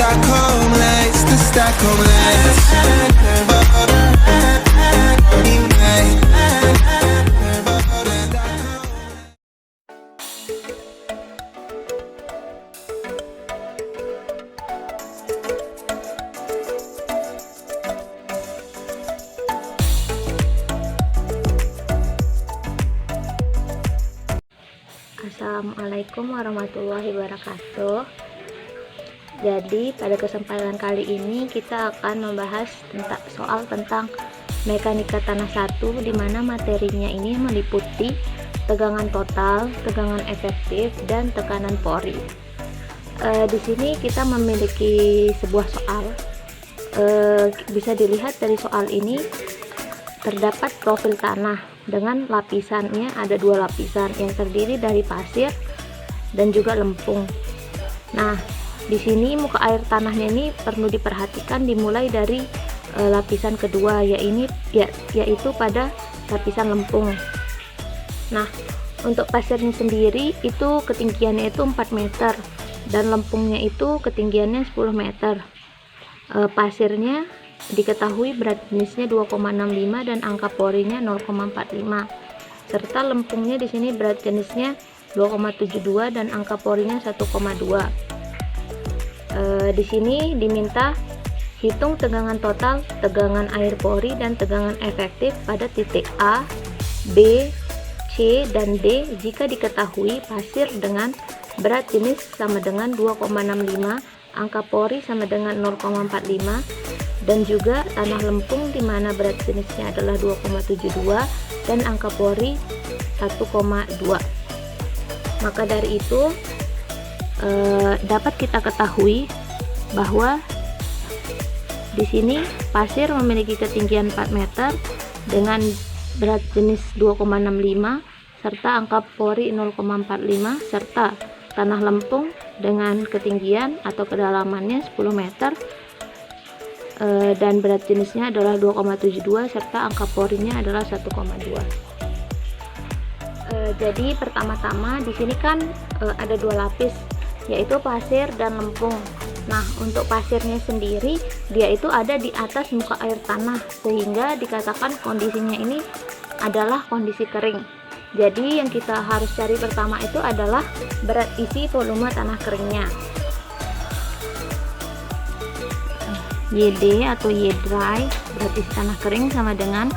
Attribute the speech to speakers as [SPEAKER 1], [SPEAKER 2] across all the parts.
[SPEAKER 1] Stockholm lights, the Stockholm lights.
[SPEAKER 2] Assalamualaikum warahmatullahi wabarakatuh. Jadi pada kesempatan kali ini kita akan membahas tentang mekanika tanah 1, di mana materinya ini meliputi tegangan total, tegangan efektif, dan tekanan pori. Di sini kita memiliki sebuah soal. Bisa dilihat dari soal ini terdapat profil tanah dengan lapisannya, ada 2 lapisan yang terdiri dari pasir dan juga lempung. Nah, di sini muka air tanahnya ini perlu diperhatikan dimulai dari lapisan kedua, yaitu pada lapisan lempung. Nah, untuk pasirnya sendiri itu ketinggiannya itu 4 meter dan lempungnya itu ketinggiannya 10 meter. Pasirnya diketahui berat jenisnya 2,65 dan angka porinya 0,45, serta lempungnya di sini berat jenisnya 2,72 dan angka porinya 1,2. Di sini diminta hitung tegangan total, tegangan air pori, dan tegangan efektif pada titik A, B, C, dan D jika diketahui pasir dengan berat jenis sama dengan 2,65, angka pori sama dengan 0,45, dan juga tanah lempung di mana berat jenisnya adalah 2,72 dan angka pori 1,2. Maka dari itu dapat kita ketahui bahwa di sini pasir memiliki ketinggian 4 meter dengan berat jenis 2,65 serta angka pori 0,45, serta tanah lempung dengan ketinggian atau kedalamannya 10 meter dan berat jenisnya adalah 2,72 serta angka porinya adalah 1,2. Jadi pertama-tama di sini kan ada 2 lapis, yaitu pasir dan lempung. Nah, untuk pasirnya sendiri dia itu ada di atas muka air tanah, sehingga dikatakan kondisinya ini adalah kondisi kering. Jadi yang kita harus cari pertama itu adalah berat isi volume tanah keringnya. YD atau Y dry, berat isi tanah kering, sama dengan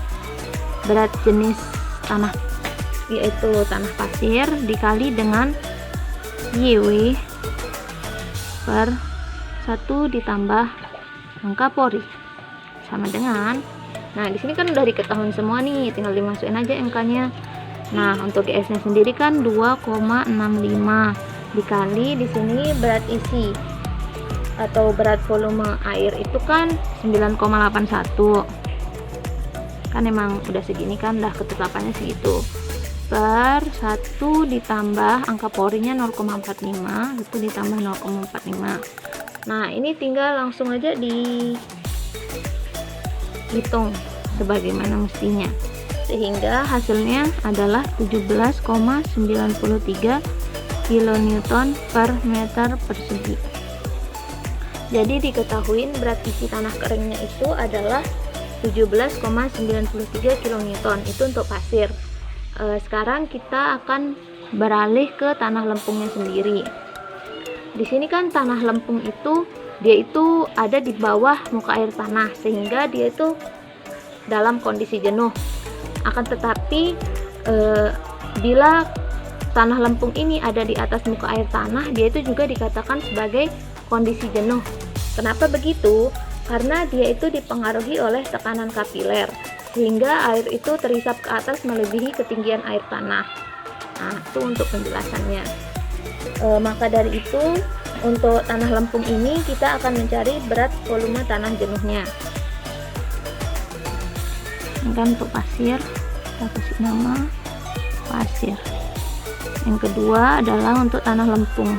[SPEAKER 2] berat jenis tanah, yaitu tanah pasir, dikali dengan YW per 1 ditambah angka pori sama dengan, nah di sini kan udah diketahui semua nih, tinggal dimasukin aja angkanya. Nah, untuk GS nya sendiri kan 2,65 dikali di sini berat isi atau berat volume air itu kan 9,81, kan emang udah segini kan, dah ketetapannya segitu, per 1 ditambah angka porinya 0,45, itu ditambah 0,45. Nah, ini tinggal langsung aja dihitung sebagaimana mestinya, sehingga hasilnya adalah 17,93 kN per meter persegi. Jadi diketahui berat isi tanah keringnya itu adalah 17,93 kN, itu untuk pasir. Sekarang kita akan beralih ke tanah lempungnya sendiri. Di sini kan tanah lempung itu dia itu ada di bawah muka air tanah, sehingga dia itu dalam kondisi jenuh. Akan tetapi bila tanah lempung ini ada di atas muka air tanah, dia itu juga dikatakan sebagai kondisi jenuh. Kenapa begitu? Karena dia itu dipengaruhi oleh tekanan kapiler, sehingga air itu terisap ke atas melebihi ketinggian air tanah. Nah, itu untuk penjelasannya. Maka dari itu untuk tanah lempung ini kita akan mencari berat volume tanah jenuhnya. Dan untuk pasir kita kasih nama pasir. Yang kedua adalah untuk tanah lempung.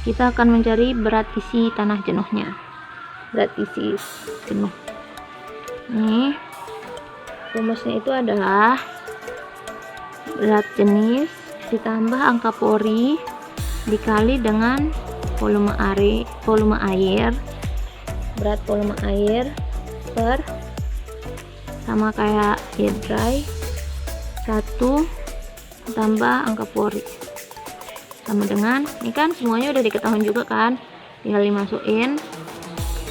[SPEAKER 2] Kita akan mencari berat isi tanah jenuhnya. Berat isi jenuh. Nih, rumusnya itu adalah berat jenis ditambah angka pori dikali dengan volume air per sama kayak heat dry 1 tambah angka pori sama dengan, ini kan semuanya udah diketahui juga kan, tinggal dimasukin.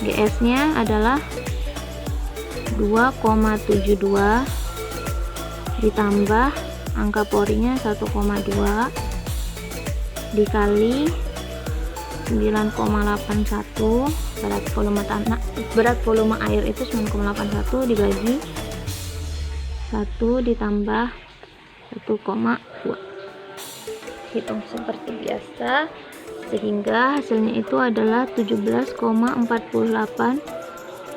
[SPEAKER 2] GS nya adalah 2,72 ditambah angka porinya 1,2 dikali 9,81, berat volume air itu 9,81 dibagi 1 ditambah 1,2, hitung seperti biasa, sehingga hasilnya itu adalah 17,48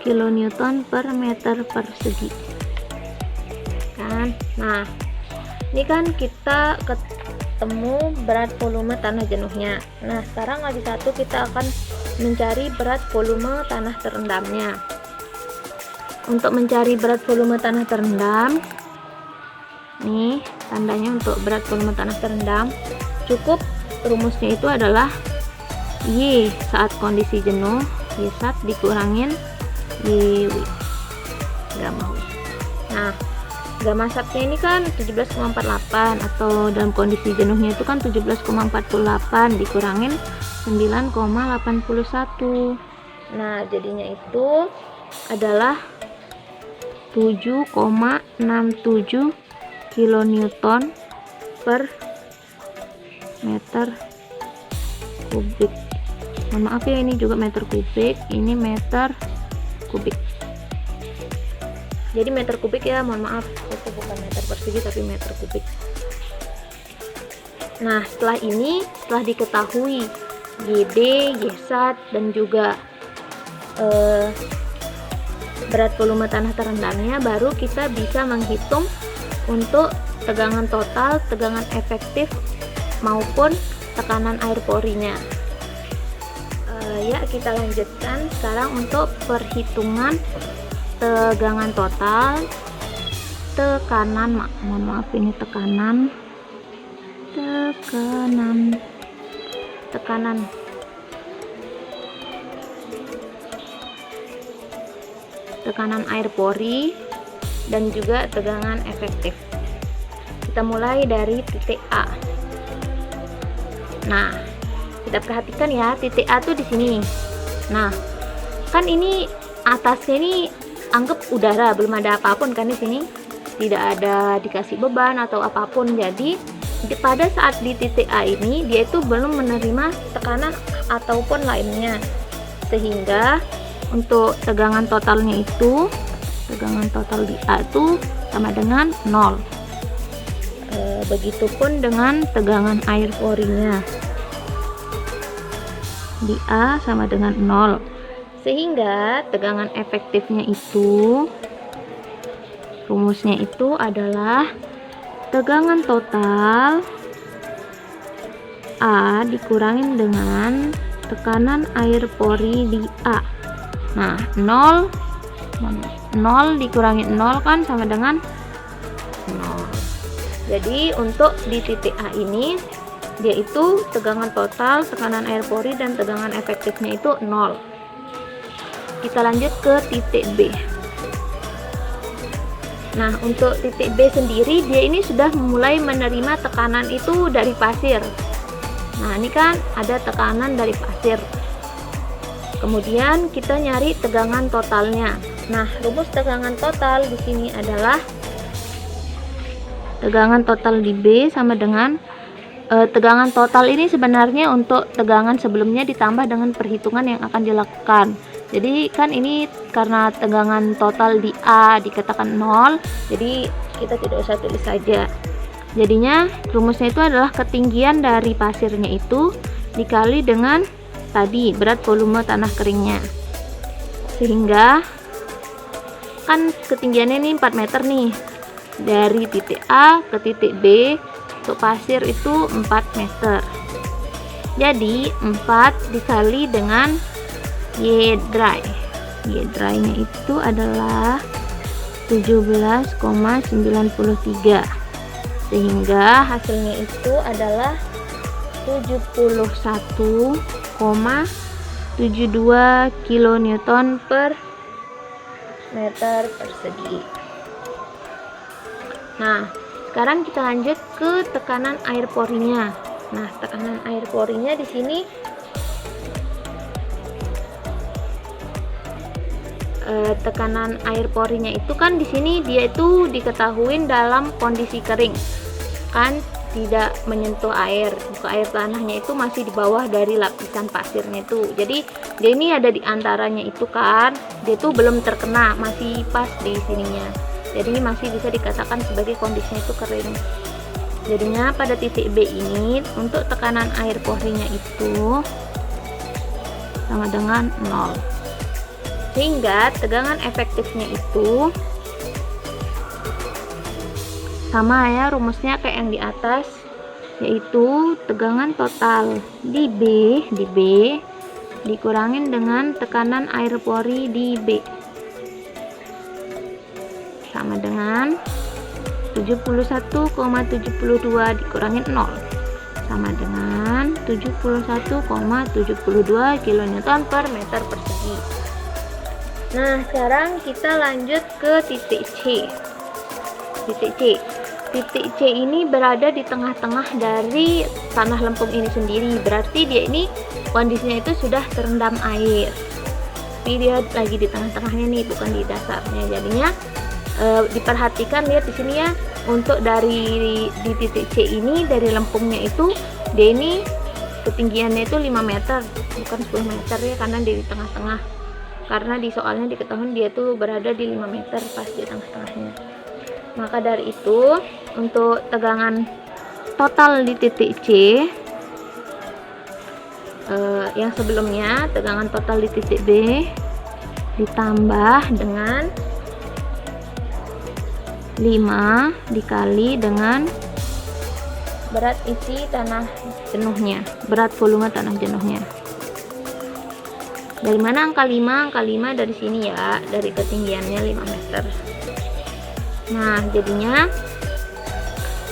[SPEAKER 2] kilonewton per meter persegi kan. Nah, ini kan kita ketemu berat volume tanah jenuhnya. Nah, sekarang lagi satu kita akan mencari berat volume tanah terendamnya. Untuk mencari berat volume tanah terendam, nih tandanya untuk berat volume tanah terendam, cukup rumusnya itu adalah Y saat kondisi jenuh, Y sat dikurangin YW gamma W. Nah, gamma satnya ini kan 17,48, atau dalam kondisi jenuhnya itu kan 17,48 dikurangin 9,81. Nah, jadinya itu adalah 7,67 kilonewton per meter kubik. Mohon maaf ya, ini juga meter kubik, ini meter kubik. Jadi meter kubik ya, mohon maaf, itu bukan meter persegi tapi meter kubik. Nah, setelah ini, setelah diketahui YD, YSAT, dan juga berat volume tanah terendamnya, baru kita bisa menghitung untuk tegangan total, tegangan efektif, maupun tekanan air porinya. Ya, kita lanjutkan sekarang untuk perhitungan tegangan total, tekanan, mohon maaf ini tekanan air pori, dan juga tegangan efektif. Kita mulai dari titik A. Nah, kita perhatikan ya, titik A tuh di sini. Nah, kan ini atasnya ini anggap udara, belum ada apapun kan di sini, tidak ada dikasih beban atau apapun. Jadi pada saat di titik A ini dia itu belum menerima tekanan ataupun lainnya, sehingga untuk tegangan totalnya itu, tegangan total di A itu sama dengan 0. Begitupun dengan tegangan air porinya di A sama dengan 0, sehingga tegangan efektifnya itu, rumusnya itu adalah tegangan total A dikurangin dengan tekanan air pori di A. Nah, 0 dikurangi 0 kan sama dengan 0. Jadi untuk di titik A ini, dia itu tegangan total, tekanan air pori, dan tegangan efektifnya itu 0. Kita lanjut ke titik B. Nah, untuk titik B sendiri, dia ini sudah mulai menerima tekanan itu dari pasir. Nah, ini kan ada tekanan dari pasir. Kemudian kita nyari tegangan totalnya. Nah, rumus tegangan total di sini adalah tegangan total di B sama dengan tegangan total ini sebenarnya untuk tegangan sebelumnya ditambah dengan perhitungan yang akan dilakukan. Jadi kan ini karena tegangan total di A dikatakan 0, jadi kita tidak usah tulis saja. Jadinya rumusnya itu adalah ketinggian dari pasirnya itu dikali dengan tadi berat volume tanah keringnya. Sehingga kan ketinggiannya ini 4 meter nih, dari titik A ke titik B untuk pasir itu 4 meter. Jadi 4 dikali dengan Y dry. Y dry nya itu adalah 17,93, sehingga hasilnya itu adalah 71 kN per meter persegi. Nah, sekarang kita lanjut ke tekanan air porinya. Nah, tekanan air porinya di sini tekanan air porinya itu kan di sini dia itu diketahui dalam kondisi kering, kan tidak menyentuh air, muka air tanahnya itu masih di bawah dari lapisan pasirnya itu. Jadi dia ini ada di antaranya itu kan, dia itu belum terkena, masih pas di sininya. Jadi masih bisa dikatakan sebagai kondisinya itu kering. Jadinya pada titik B ini untuk tekanan air porinya itu sama dengan 0. Sehingga tegangan efektifnya itu sama ya rumusnya kayak yang di atas, yaitu tegangan total di B dikurangin dengan tekanan air pori di B sama dengan 71,72 dikurangin 0 sama dengan 71,72 kN per meter persegi. Nah, sekarang kita lanjut ke titik C. Titik C ini berada di tengah-tengah dari tanah lempung ini sendiri. Berarti dia ini kondisinya itu sudah terendam air. Tapi dia lagi di tengah-tengahnya nih, bukan di dasarnya. Jadinya diperhatikan, lihat di sini ya, untuk dari di titik C ini dari lempungnya itu dia ini ketinggiannya itu 5 meter, bukan 10 meter ya, karena di tengah-tengah. Karena di soalnya diketahui dia tuh berada di 5 meter pas di tengah-tengahnya. Maka dari itu untuk tegangan total di titik C yang sebelumnya, tegangan total di titik B ditambah dengan 5 dikali dengan berat isi tanah jenuhnya, berat volume tanah jenuhnya. Dari mana angka 5? Angka 5 dari sini ya, dari ketinggiannya 5 meter. Nah, jadinya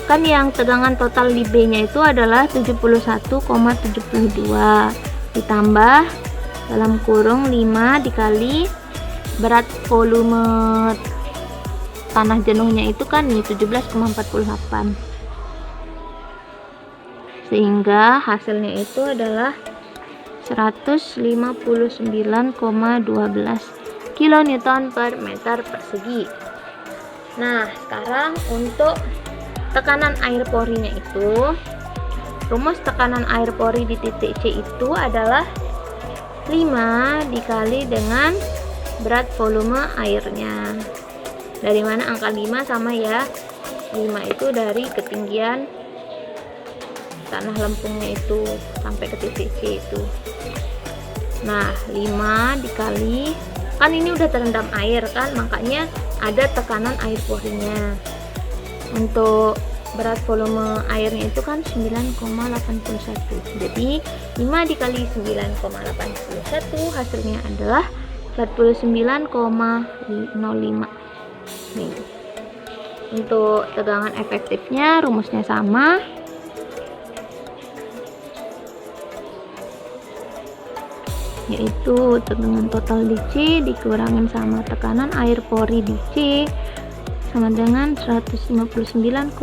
[SPEAKER 2] kan yang tegangan total di B nya itu adalah 71,72 ditambah dalam kurung 5 dikali berat volume tanah jenuhnya itu kan nih 17,48, sehingga hasilnya itu adalah 159,12 kN per meter persegi. Nah, sekarang untuk tekanan air porinya itu, rumus tekanan air pori di titik C itu adalah 5 dikali dengan berat volume airnya. Dari mana angka 5 sama ya, 5 itu dari ketinggian tanah lempungnya itu sampai ke titik C itu. Nah, 5 dikali, kan ini udah terendam air kan, makanya ada tekanan air porinya. Untuk berat volume airnya itu kan 9,81. Jadi 5 dikali 9,81 hasilnya adalah 49,05. Nih. Untuk tegangan efektifnya rumusnya sama, yaitu tegangan total di C dikurangin sama tekanan air pori di C sama dengan 159,12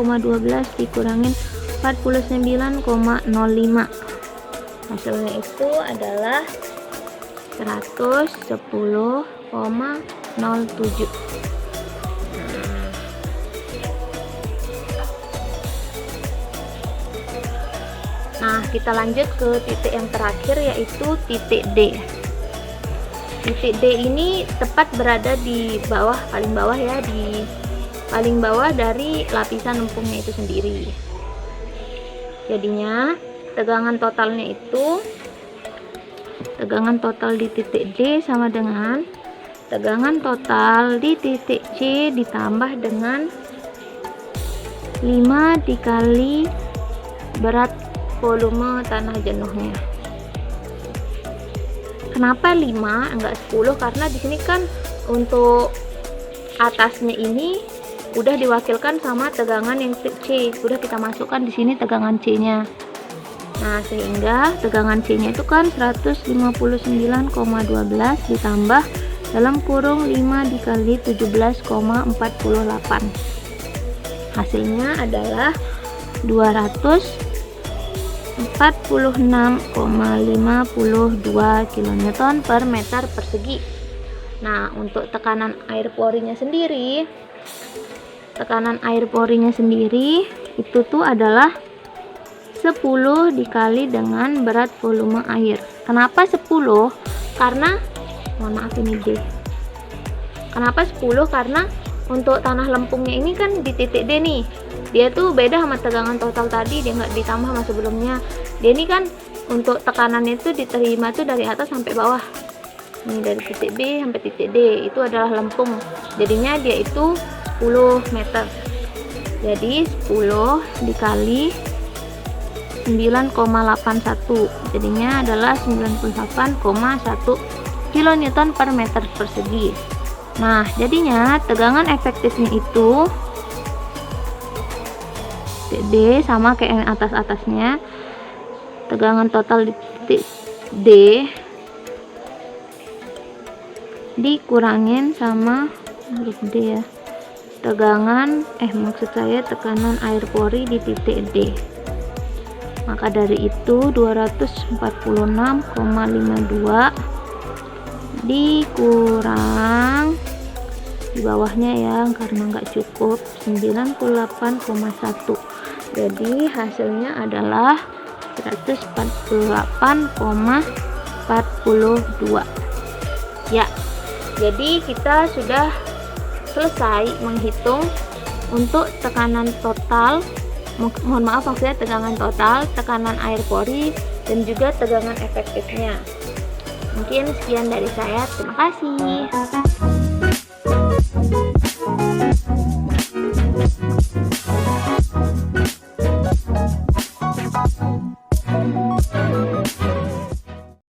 [SPEAKER 2] dikurangin 49,05. Hasilnya itu adalah 110,07. Nah, kita lanjut ke titik yang terakhir, yaitu titik D. Titik D ini tepat berada di bawah, paling bawah ya, di paling bawah dari lapisan lempungnya itu sendiri. Jadinya tegangan totalnya itu, tegangan total di titik D sama dengan tegangan total di titik C ditambah dengan 5 dikali berat volume tanah jenuhnya. Kenapa 5 enggak 10? Karena di sini kan untuk atasnya ini udah diwakilkan sama tegangan yang C, udah kita masukkan di sini tegangan C-nya. Nah, sehingga tegangan C nya itu kan 159,12 ditambah dalam kurung 5 dikali 17,48. Hasilnya adalah 246,52 kN per meter persegi. Nah, untuk tekanan air porinya sendiri, itu tuh adalah 10 dikali dengan berat volume air. Kenapa 10? Karena mohon maaf ini D. Kenapa 10? Karena untuk tanah lempungnya ini kan di titik D nih. Dia tuh beda sama tegangan total tadi, dia nggak ditambah sama sebelumnya. Dia ini kan untuk tekanannya itu diterima tuh dari atas sampai bawah. Ini dari titik B sampai titik D itu adalah lempung. Jadinya dia itu 10 meter. Jadi 10 dikali 9,81, jadinya adalah 98,1 kN per meter persegi. Nah, jadinya tegangan efektifnya itu D sama kayak yang atas-atasnya. Tegangan total di titik D dikurangin sama huruf D ya. Tekanan air pori di titik D. Maka dari itu 246,52 dikurang di bawahnya ya, karena nggak cukup 98,1. Jadi hasilnya adalah 148,42 ya. Jadi kita sudah selesai menghitung untuk tekanan total, mohon maaf maksudnya tegangan total, tekanan air pori, dan juga tegangan efektifnya. Mungkin sekian dari saya, terima kasih.